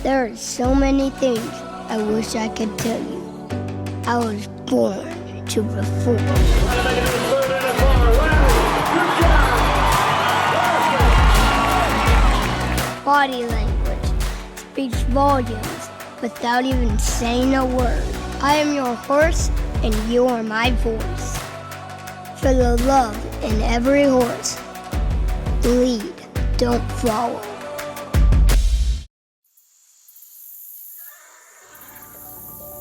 There are so many things I wish I could tell you. I was born to perform. Body language speaks volumes without even saying a word. I am your horse, and you are my voice. For the love in every horse, lead, don't follow.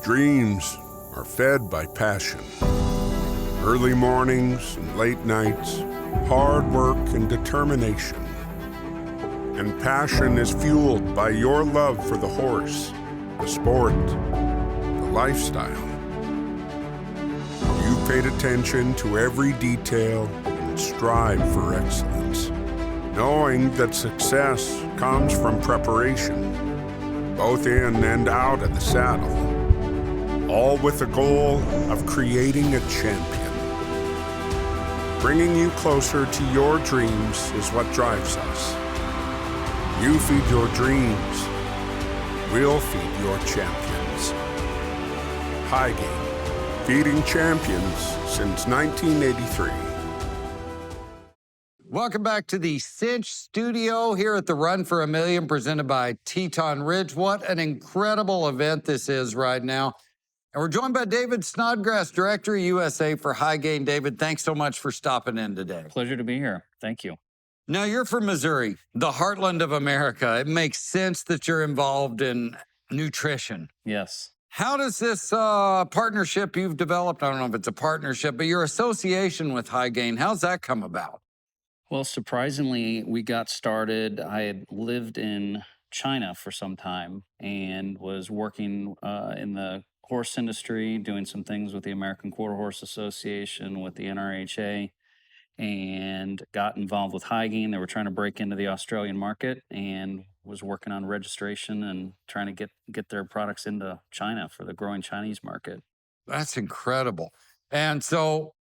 Dreams are fed by passion. Early mornings and late nights, hard work and determination. And passion is fueled by your love for the horse, the sport, the lifestyle. You've paid attention to every detail and strive for excellence, knowing that success comes from preparation, both in and out of the saddle, all with the goal of creating a champion. Bringing you closer to your dreams is what drives us. You feed your dreams, we'll feed your champions. Hygain, feeding champions since 1983. Welcome back to the CINCH Studio here at the Run for a Million, presented by Teton Ridge. What an incredible event this is right now. And we're joined by David Snodgrass, Director USA for Hygain. David, thanks so much for stopping in today. Pleasure to be here. Thank you. Now, you're from Missouri, the heartland of America. It makes sense that you're involved in nutrition. Yes. How does this partnership you've developed, I don't know if it's a partnership, but your association with Hygain, how's that come about? Well, surprisingly, we got started. I had lived in China for some time and was working in the horse industry, doing some things with the American Quarter Horse Association, with the NRHA, and got involved with Hygain. They were trying to break into the Australian market and was working on registration and trying to get their products into China for the growing Chinese market. That's incredible. And so,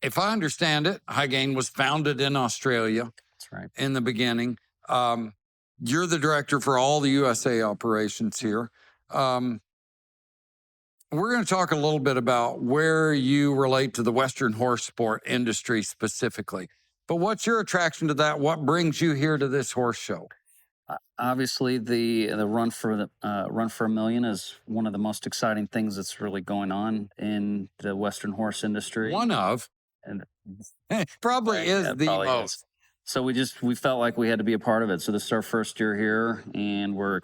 if I understand it, Hygain was founded in Australia. That's right. In the beginning. You're the director for all the USA operations here. We're going to talk a little bit about where you relate to the Western horse sport industry specifically. But what's your attraction to that? What brings you here to this horse show? Obviously, the Run for a Million is one of the most exciting things that's really going on in the Western horse industry. One of, and probably right, is yeah, the probably most. Is. So we felt like we had to be a part of it. So this is our first year here, and we're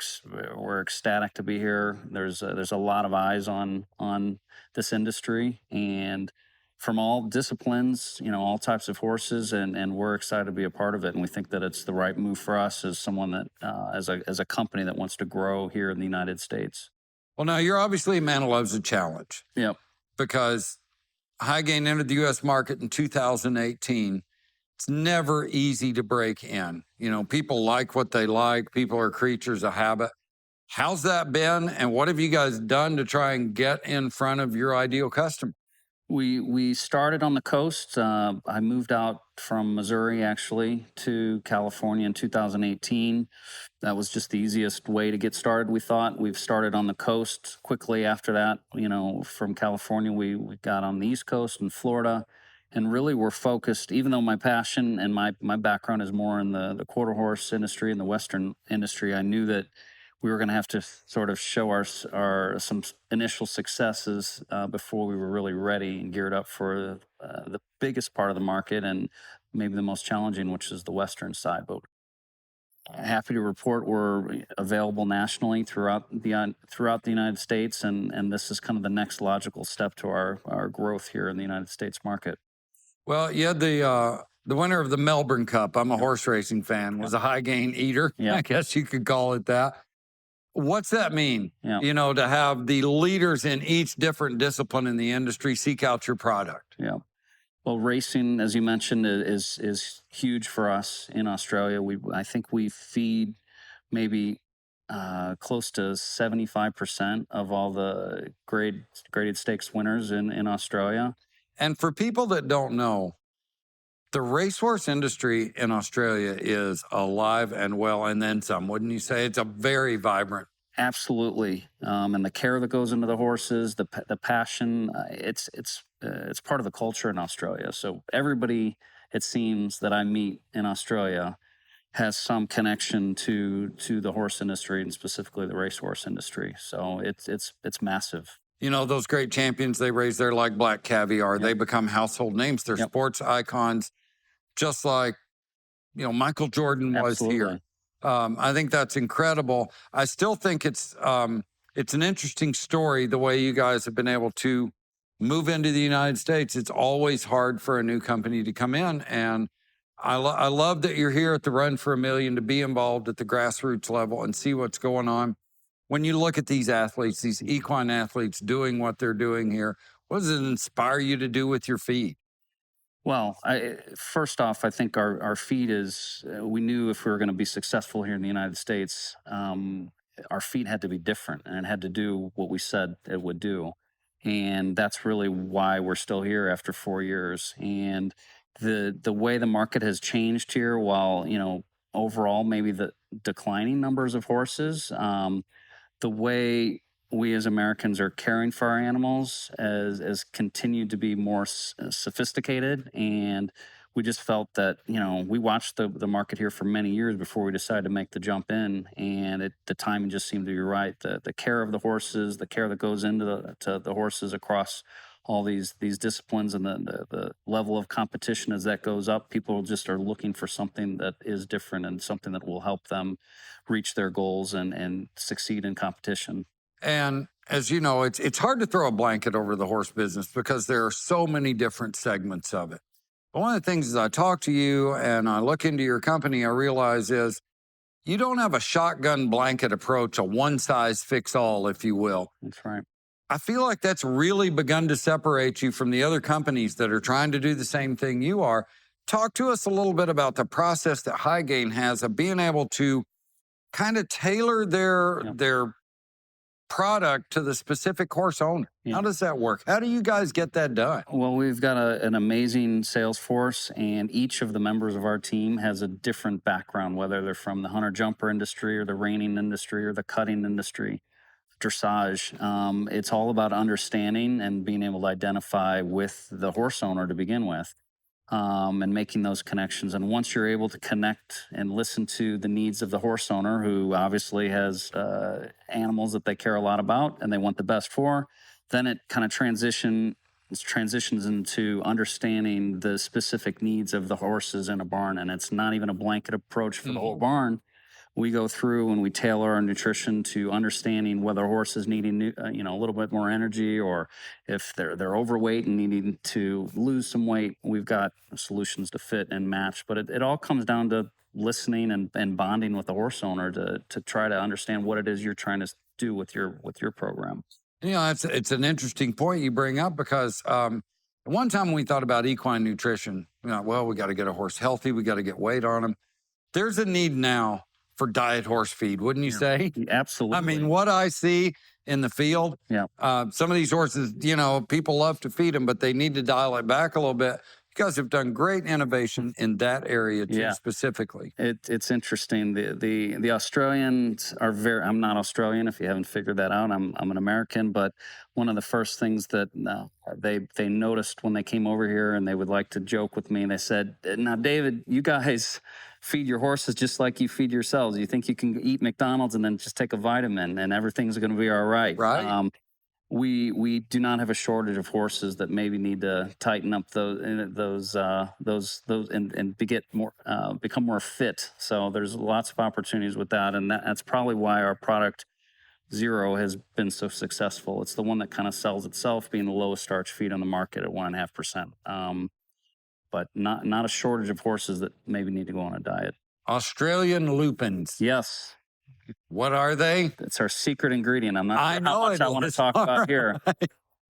ecstatic to be here. There's a lot of eyes on this industry, and from all disciplines, all types of horses, and we're excited to be a part of it. And we think that it's the right move for us as someone that as a company that wants to grow here in the United States. Well, now you're obviously a man who loves a challenge. Yep. Because Hygain entered the U.S. market in 2018. It's never easy to break in. People like what they like. People are creatures of habit. How's that been? And what have you guys done to try and get in front of your ideal customer? We started on the coast. I moved out from Missouri, actually, to California in 2018. That was just the easiest way to get started, we thought. We've started on the coast quickly after that. From California, we got on the East Coast in Florida. And really, we're focused, even though my passion and my background is more in the quarter horse industry and the Western industry, I knew that we were going to have to sort of show our some initial successes before we were really ready and geared up for the biggest part of the market and maybe the most challenging, which is the Western side. But happy to report we're available nationally throughout the United States, and this is kind of the next logical step to our growth here in the United States market. Well, you had the winner of the Melbourne Cup. I'm a horse racing fan. Was a Hygain eater. Yeah. I guess you could call it that. What's that mean? Yeah. To have the leaders in each different discipline in the industry seek out your product. Yeah. Well, racing, as you mentioned, is huge for us in Australia. I think we feed maybe close to 75% of all the graded stakes winners in Australia. And for people that don't know, The racehorse industry in Australia is alive and well, and then some, wouldn't you say? It's a very vibrant. Absolutely, and the care that goes into the horses, the passion, it's part of the culture in Australia. So everybody, it seems, that I meet in Australia has some connection to the horse industry, and specifically the racehorse industry. So it's massive. You know, those great champions they raise there, like Black Caviar, they become household names. They're sports icons, just like, you know, Michael Jordan was here. I think that's incredible. I still think it's an interesting story, the way you guys have been able to move into the United States. It's always hard for a new company to come in. And I love that you're here at the Run for a Million to be involved at the grassroots level and see what's going on. When you look at these athletes, these equine athletes doing what they're doing here, what does it inspire you to do with your feed? Well, first off, I think our feed is, we knew if we were going to be successful here in the United States, our feed had to be different, and it had to do what we said it would do. And that's really why we're still here after 4 years. And the way the market has changed here, while, you know, overall maybe the declining numbers of horses, the way we as Americans are caring for our animals has continued to be more sophisticated. And we just felt that, you know, we watched the market here for many years before we decided to make the jump in. And the timing just seemed to be right. The care of the horses, the care that goes into the horses across all these disciplines, and the level of competition as that goes up, people just are looking for something that is different and something that will help them reach their goals and succeed in competition. And as you know, it's hard to throw a blanket over the horse business because there are so many different segments of it. But one of the things as I talk to you and I look into your company, I realize is you don't have a shotgun blanket approach, a one size fits all, if you will. That's right. I feel like that's really begun to separate you from the other companies that are trying to do the same thing you are. Talk to us a little bit about the process that Hygain has of being able to kind of tailor their product to the specific horse owner. How does that work? How do you guys get that done? Well, we've got an amazing sales force, and each of the members of our team has a different background, whether they're from the hunter-jumper industry or the reining industry or the cutting industry, dressage. It's all about understanding and being able to identify with the horse owner to begin with. And making those connections. And once you're able to connect and listen to the needs of the horse owner, who obviously has animals that they care a lot about and they want the best for, then it kind of transitions into understanding the specific needs of the horses in a barn. And it's not even a blanket approach for the whole barn. We go through and we tailor our nutrition to understanding whether a horse is needing, a little bit more energy, or if they're overweight and needing to lose some weight. We've got solutions to fit and match, but it all comes down to listening and bonding with the horse owner to try to understand what it is you're trying to do with your program. You know, it's an interesting point you bring up, because one time when we thought about equine nutrition, we got to get a horse healthy, we got to get weight on them. There's a need now for diet horse feed, wouldn't you say? Absolutely. I mean, what I see in the field, some of these horses, people love to feed them, but they need to dial it back a little bit. You guys have done great innovation in that area too, specifically. It's interesting. The Australians are very. I'm not Australian, if you haven't figured that out. I'm an American, but one of the first things that they noticed when they came over here, and they would like to joke with me, and they said, "Now, David, you guys feed your horses just like you feed yourselves. You think you can eat McDonald's and then just take a vitamin and everything's going to be all right?" Right. We do not have a shortage of horses that maybe need to tighten up those and become more fit. So there's lots of opportunities with that, and that's probably why our product Zero has been so successful. It's the one that kind of sells itself, being the lowest starch feed on the market at 1.5%. But not a shortage of horses that maybe need to go on a diet. Australian lupins. Yes. What are they? It's our secret ingredient. I'm not sure how much I want to talk about here.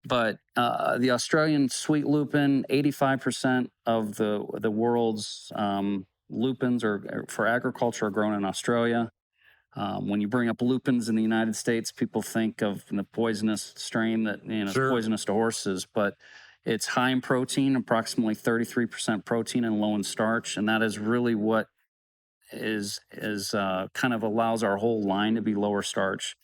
But the Australian sweet lupin, 85% of the world's lupins for agriculture are grown in Australia. When you bring up lupins in the United States, people think of the poisonous strain that is poisonous to horses. But It's high in protein, approximately 33% protein and low in starch, and that is really what is kind of allows our whole line to be lower starch.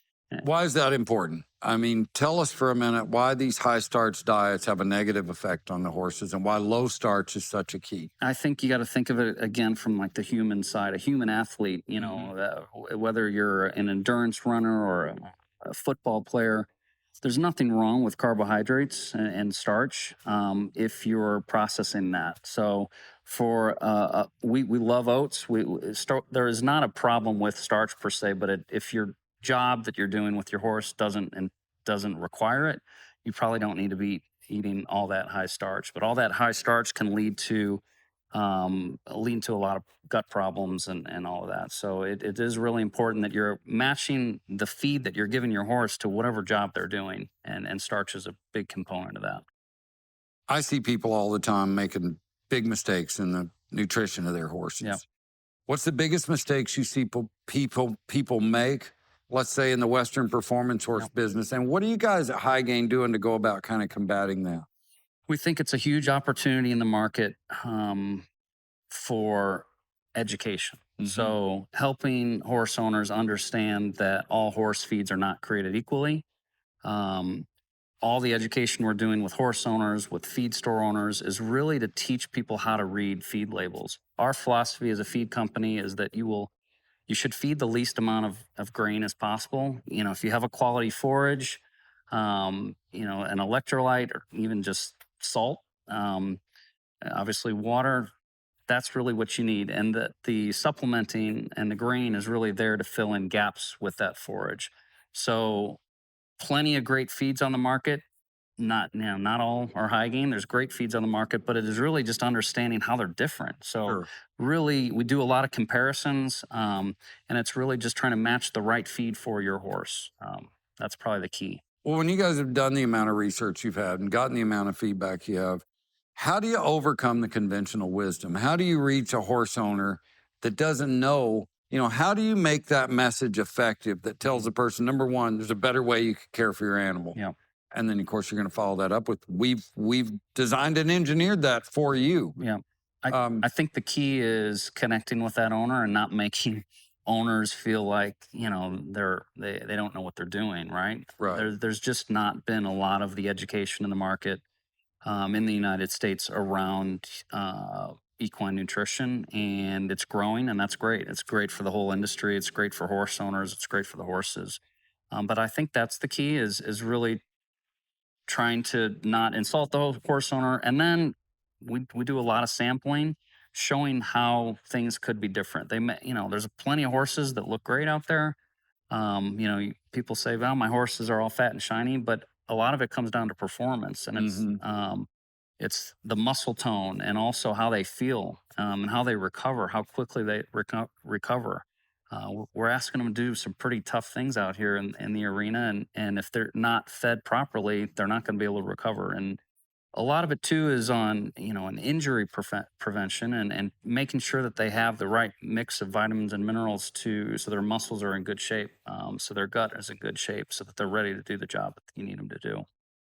Why is that important? I mean, tell us for a minute why these high starch diets have a negative effect on the horses and why low starch is such a key. I think you got to think of it again from like the human side, a human athlete, you know, whether you're an endurance runner or a football player, there's nothing wrong with carbohydrates and starch if you're processing that. So for we love oats. There is not a problem with starch per se, but if your job that you're doing with your horse doesn't require it, you probably don't need to be eating all that high starch. But all that high starch can lead to a lot of gut problems and all of that. So it is really important that you're matching the feed that you're giving your horse to whatever job they're doing. And starch is a big component of that. I see people all the time making big mistakes in the nutrition of their horses. Yep. What's the biggest mistakes you see people make, let's say in the Western performance horse business? And what are you guys at Hygain doing to go about kind of combating that? We think it's a huge opportunity in the market for education. So helping horse owners understand that all horse feeds are not created equally. All the education we're doing with horse owners, with feed store owners, is really to teach people how to read feed labels. Our philosophy as a feed company is that you should feed the least amount of grain as possible. You know, if you have a quality forage, you know, an electrolyte, or even just salt, obviously water, that's really what you need. And the supplementing and the grain is really there to fill in gaps with that forage. So plenty of great feeds on the market. Not all are Hygain. There's great feeds on the market, but it is really just understanding how they're different. So really, we do a lot of comparisons, and it's really just trying to match the right feed for your horse. That's probably the key. Well, when you guys have done the amount of research you've had and gotten the amount of feedback you have, how do you overcome the conventional wisdom? How do you reach a horse owner that doesn't know, you know, how do you make that message effective that tells the person, number one, there's a better way you could care for your animal. Yeah. And then, of course, you're going to follow that up with, we've designed and engineered that for you. Yeah. I think the key is connecting with that owner and not making owners feel like, you know, they don't know what they're doing, right? Right. There's just not been a lot of the education in the market in the United States around equine nutrition, and it's growing, and that's great. It's great for the whole industry. It's great for horse owners. It's great for the horses. But I think that's the key is really trying to not insult the horse owner. And then we do a lot of sampling, showing how things could be different. You know, there's plenty of horses that look great out there. You know, people say, well, my horses are all fat and shiny, but a lot of it comes down to performance, and it's the muscle tone and also how they feel and how they recover, how quickly they recover. We're asking them to do some pretty tough things out here in the arena, and if they're not fed properly, they're not going to be able to recover. And a lot of it too is on, you know, an injury prevention and making sure that they have the right mix of vitamins and minerals so their muscles are in good shape, so their gut is in good shape, so that they're ready to do the job that you need them to do.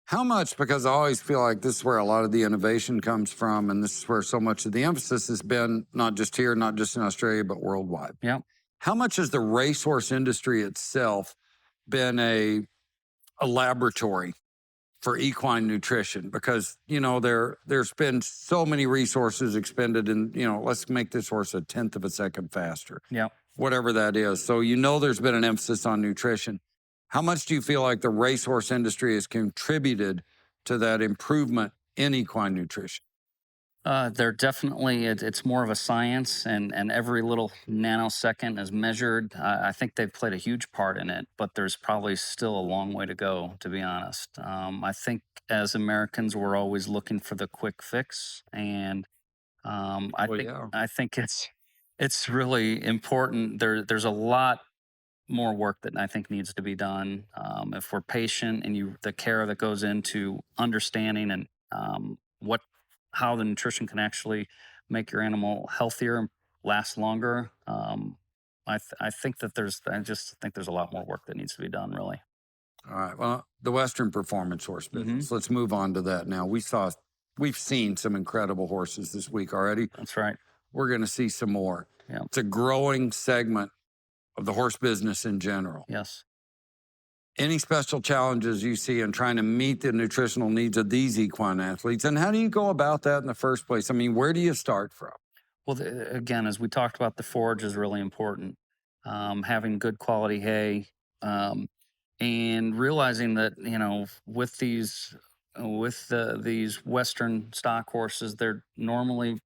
How much, because I always feel like this is where a lot of the innovation comes from, and this is where so much of the emphasis has been, not just here, not just in Australia, but worldwide. Yeah. How much has the racehorse industry itself been a laboratory for equine nutrition? Because, you know, there's been so many resources expended in, you know, let's make this horse a 1/10 of a second faster. Yeah. Whatever that is. So, you know, there's been an emphasis on nutrition. How much do you feel like the racehorse industry has contributed to that improvement in equine nutrition? They're definitely, it's more of a science, and every little nanosecond is measured. I think they've played a huge part in it, but there's probably still a long way to go, to be honest. I think as Americans, we're always looking for the quick fix, and I think it's really important. There's a lot more work that I think needs to be done. If we're patient and the care that goes into understanding and how the nutrition can actually make your animal healthier and last longer. I just think there's a lot more work that needs to be done, really. All right. Well, the Western performance horse business. Let's move on to that now. We've seen some incredible horses this week already. That's right. We're going to see some more. Yeah. It's a growing segment of the horse business in general. Yes. Any special challenges you see in trying to meet the nutritional needs of these equine athletes? And how do you go about that in the first place? I mean, where do you start from? Well, again, as we talked about, the forage is really important. Having good quality hay, and realizing that, you know, with these Western stock horses, they're normally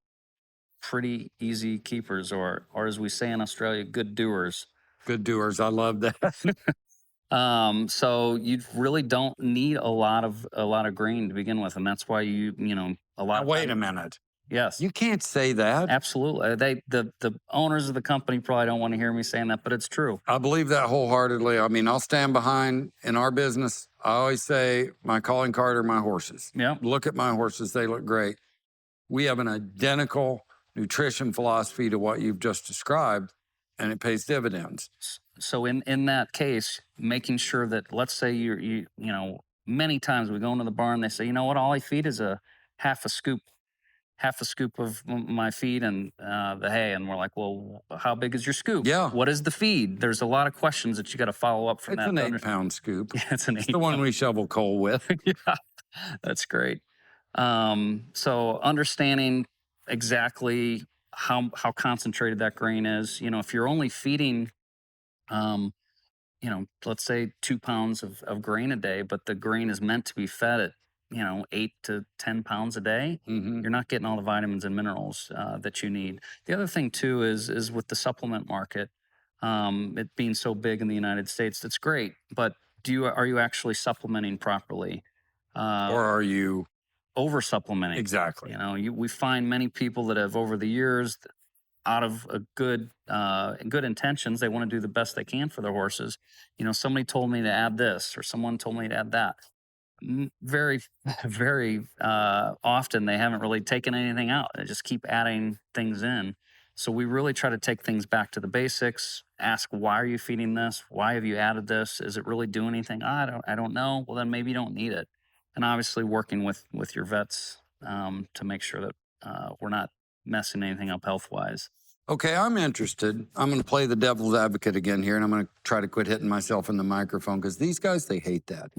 pretty easy keepers, or as we say in Australia, good doers. Good doers. I love that. So you really don't need a lot of grain to begin with, and that's why you know a lot. Now, wait a minute. Yes, You can't say that. absolutely. The owners of the company probably don't want to hear me saying that, but it's true. I believe that wholeheartedly. I mean, I'll stand behind in our business. I always say my calling card are my horses. Yeah. Look at my horses. They look great. We have an identical nutrition philosophy to what you've just described, and it pays dividends. So in that case, making sure that, let's say you know, many times we go into the barn, they say, you know what, all I feed is a half a scoop of my feed and the hay, and we're like, well, how big is your scoop? Yeah. What is the feed? There's a lot of questions that you got to follow up from It's that. an to 8-pound scoop. Yeah, it's an It's the one we shovel coal with. Yeah, that's great. So understanding exactly how concentrated that grain is. You know, if you're only feeding, you know, let's say 2 pounds of grain a day, but the grain is meant to be fed at, you know, 8 to 10 pounds a day, Mhm. you're not getting all the vitamins and minerals that you need. The other thing too is with the supplement market, it being so big in the United States, that's great. But are you actually supplementing properly? Or are you? Over supplementing? Exactly. You know, we find many people that have over the years, out of a good intentions, they want to do the best they can for their horses. You know, somebody told me to add this, or someone told me to add that. Very, very often they haven't really taken anything out. They just keep adding things in. So we really try to take things back to the basics. Ask, why are you feeding this? Why have you added this? Is it really doing anything? I don't know. Well, then maybe you don't need it. And obviously working with your vets to make sure that we're not messing anything up health-wise. Okay, I'm interested. I'm going to play the devil's advocate again here, and I'm going to try to quit hitting myself in the microphone because these guys, they hate that.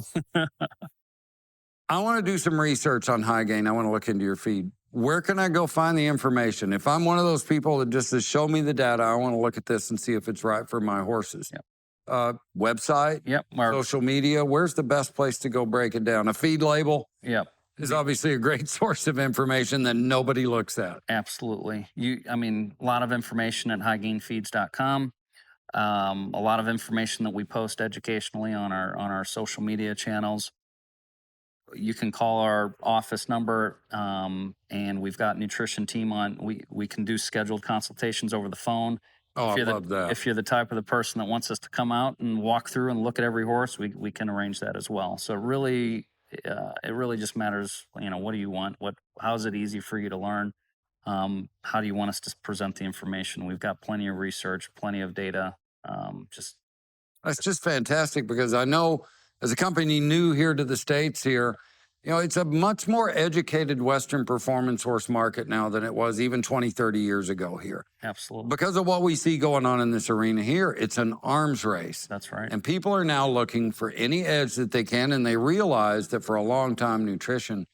I want to do some research on Hygain. I want to look into your feed. Where can I go find the information? If I'm one of those people that just says, show me the data, I want to look at this and see if it's right for my horses. Yep. Website, Yep. social media, where's the best place to go break it down? A feed label? Yep. Is obviously a great source of information that nobody looks at. Absolutely. I mean, a lot of information at hygainfeeds.com. A lot of information that we post educationally on our social media channels. You can call our office number, and we've got nutrition team on. We can do scheduled consultations over the phone. Oh, I love that. If you're the type of the person that wants us to come out and walk through and look at every horse, we can arrange that as well. So it really just matters, you know, what do you want? How is it easy for you to learn? How do you want us to present the information? We've got plenty of research, plenty of data. That's just fantastic because I know as a company new here to the States here, you know, it's a much more educated Western performance horse market now than it was even 20, 30 years ago here. Absolutely. Because of what we see going on in this arena here, it's an arms race. That's right. And people are now looking for any edge that they can, and they realize that for a long time, nutrition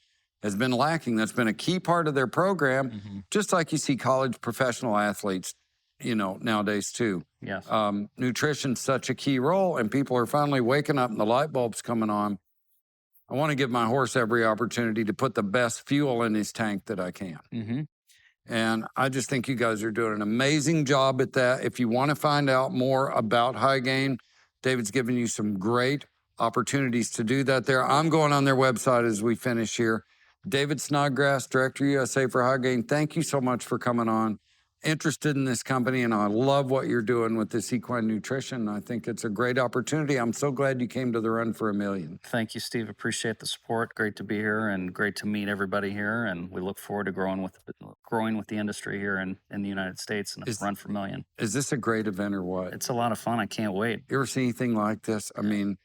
has been lacking. That's been a key part of their program, just like you see college professional athletes, you know, nowadays too. Yes. Nutrition's such a key role, and people are finally waking up and the light bulb's coming on. I want to give my horse every opportunity to put the best fuel in his tank that I can. And I just think you guys are doing an amazing job at that. If you want to find out more about Hygain, David's given you some great opportunities to do that there. I'm going on their website as we finish here. David Snodgrass, Director USA for Hygain, thank you so much for coming on. Interested in this company, and I love what you're doing with this equine nutrition. I think it's a great opportunity. I'm so glad you came to the Run for a Million. Thank you, Steve. Appreciate the support. Great to be here and great to meet everybody here. And we look forward to growing with the industry here in the United States and Run for a Million. Is this a great event or what? It's a lot of fun. I can't wait. You ever see anything like this? I mean,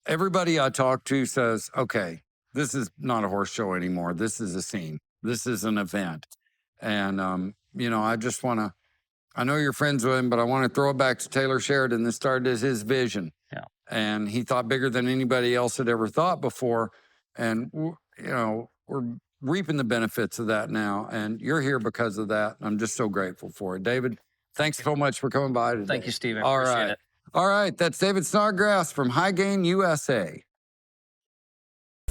everybody I talk to says, okay, this is not a horse show anymore. This is a scene. This is an event. And, I just want to, I know you're friends with him, but I want to throw it back to Taylor Sheridan. This started as his vision. Yeah. And he thought bigger than anybody else had ever thought before. And, we're reaping the benefits of that now. And you're here because of that. I'm just so grateful for it. David, thanks so much for coming by today. Thank you, Stephen. All Appreciate right. it. All right. That's David Snodgrass from Hygain, USA.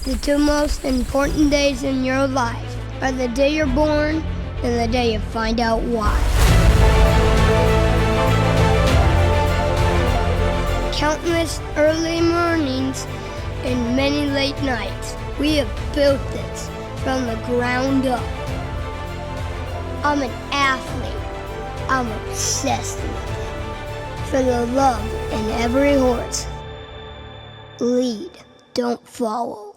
The two most important days in your life are the day you're born and the day you find out why. Countless early mornings and many late nights, we have built this from the ground up. I'm an athlete. I'm obsessed with it. For the love in every horse. Lead, don't follow.